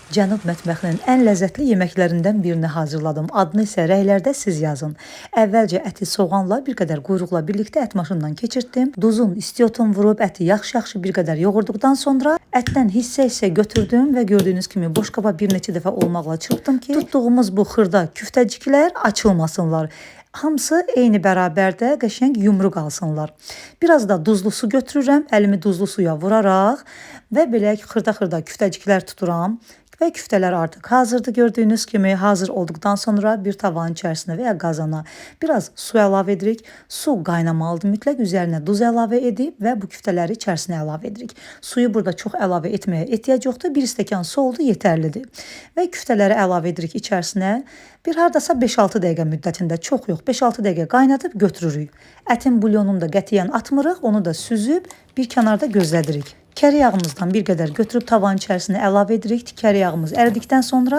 Cənub mətbəxinin ən ləzzətli yeməklərindən birini hazırladım. Adını isə rəylərdə siz yazın. Əvvəlcə əti soğanla bir qədər quyruqla birlikdə ət maşından keçirtdim. Duzun, istiotun vurub əti yaxşı-yaxşı bir qədər yoğurduqdan sonra ətdən hissə-hissə götürdüm və gördüyünüz kimi boşqaba bir neçə dəfə olmaqla çırpdım ki, tutduğumuz bu xırda küftəciklər açılmasınlar. Hamısı eyni bərabərdə qəşəng yumru qalsınlar. Biraz da duzlu su götürürəm, əlimi duzlu suya vuraraq və belə xırda-xırda küftəciklər tuturam. Və küftələr artıq hazırdır. Gördüyünüz kimi hazır olduqdan sonra bir tavanın içərisinə və ya qazana biraz su əlavə edirik. Su qaynamalıdır mütləq. Üzərinə duz əlavə edib və bu küftələri içərisinə əlavə edirik. Suyu burada çox əlavə etməyə ehtiyac yoxdur. 1 stəkan su oldu yetərlidir. Və küftələri əlavə edirik içərisinə. Bir hardasa 5-6 dəqiqə müddətində, çox yox, 5-6 dəqiqə qaynadıb götürürük. Ətin bulyonunu da qətiyyən atmırıq, onu da süzüb bir kənarda gözlədirik. Kərə yağımızdan bir qədər götürüb tavanın içərisinə əlavə edirik. Kərə yağımız əridikdən sonra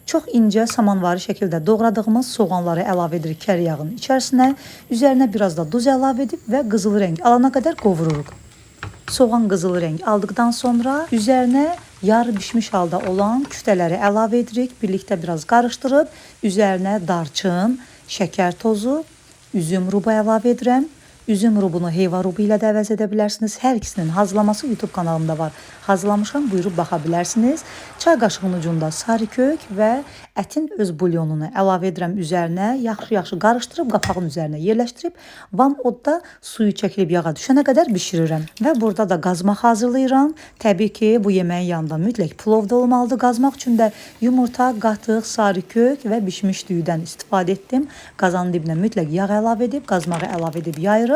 çox incə samanvari şəkildə doğradığımız soğanları əlavə edirik kərə yağının içərisinə. Üzərinə biraz da duz əlavə edib və qızılı rəng alana qədər qovururuq. Soğan qızılı rəng aldıqdan sonra üzərinə yarı bişmiş halda olan küftələri əlavə edirik. Birlikdə biraz qarışdırıb üzərinə darçın, şəkər tozu, üzüm rubu əlavə edirəm. Üzüm rubunu heyva rubu ilə də əvəz edə bilərsiniz. Hər ikisinin hazırlaması YouTube kanalımda var. Hazırlamışam, buyurub baxa bilərsiniz. Çay qaşığının ucunda sarı kök və ətin öz bulyonunu əlavə edirəm üzərinə. Yaxşı-yaxşı qarışdırıb qapağın üzərinə yerləşdirib vam odda suyu çəkilib yağa düşənə qədər bişirirəm. Və burada da qazmaq hazırlayıram. Təbii ki, bu yeməyin yanında mütləq plov da olmalıdır. Qazmaq üçün də yumurta, qatıq, sarı kök və bişmiş düyüdən istifadə etdim. Qazanın dibinə mütləq yağ əlavə edib, qazmağı əlavə edib yayırıq.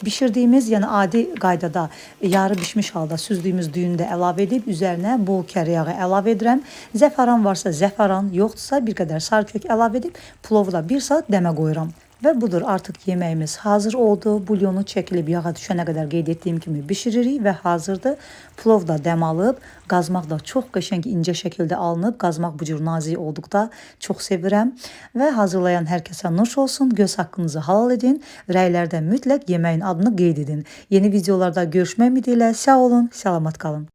Bişirdiyimiz, yəni adi qaydada yarı bişmiş halda süzdüyümüz düyünü də əlavə edib üzərinə bol kərə yağı əlavə edirəm. Zəfəran varsa zəfəran, yoxdursa bir qədər sarı kök əlavə edib plovu da 1 saat dəmə qoyuram. Və budur, artıq yeməyimiz hazır oldu. Bulyonu çəkilib yağa düşənə qədər qeyd etdiyim kimi bişiririk və hazırdır. Plov da dəm alıb, qazmaq da çox qəşəng incə şəkildə alınıb. Qazmaq bu cür nazik olduqda çox sevirəm. Və hazırlayan hər kəsə nuş olsun. Göz haqqınızı halal edin. Rəylərdə mütləq yeməyin adını qeyd edin. Yeni videolarda görüşmək ümidilə sağ olun, salamat qalın.